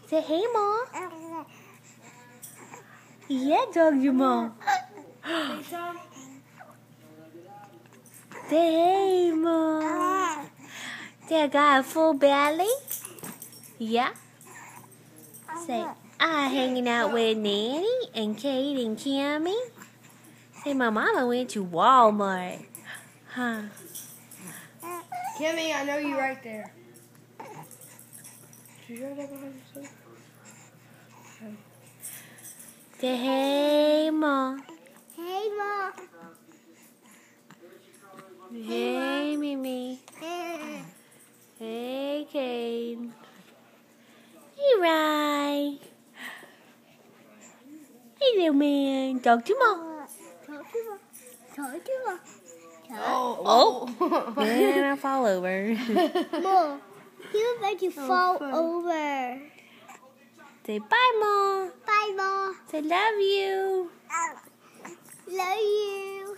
Say hey, Mom. Yeah, dog, your mom. Say hey, Mom. Say I got a full belly. Yeah. Say I hanging out with Nanny and Kate and Cammy. Say my mama went to Walmart. Huh? Kimmy, I know you right there. Did you hear that behind yourself? Say hey, Mom. Hey, Mom. Hey, Mimi. Hey, Kate. Hey, Rai. Hey, little man. Talk to Mom. Talk to Mom. Oh. And I fall over. Mom, he was about to fall over. Say bye, Mom. Bye, Mom. Say love you. Love you.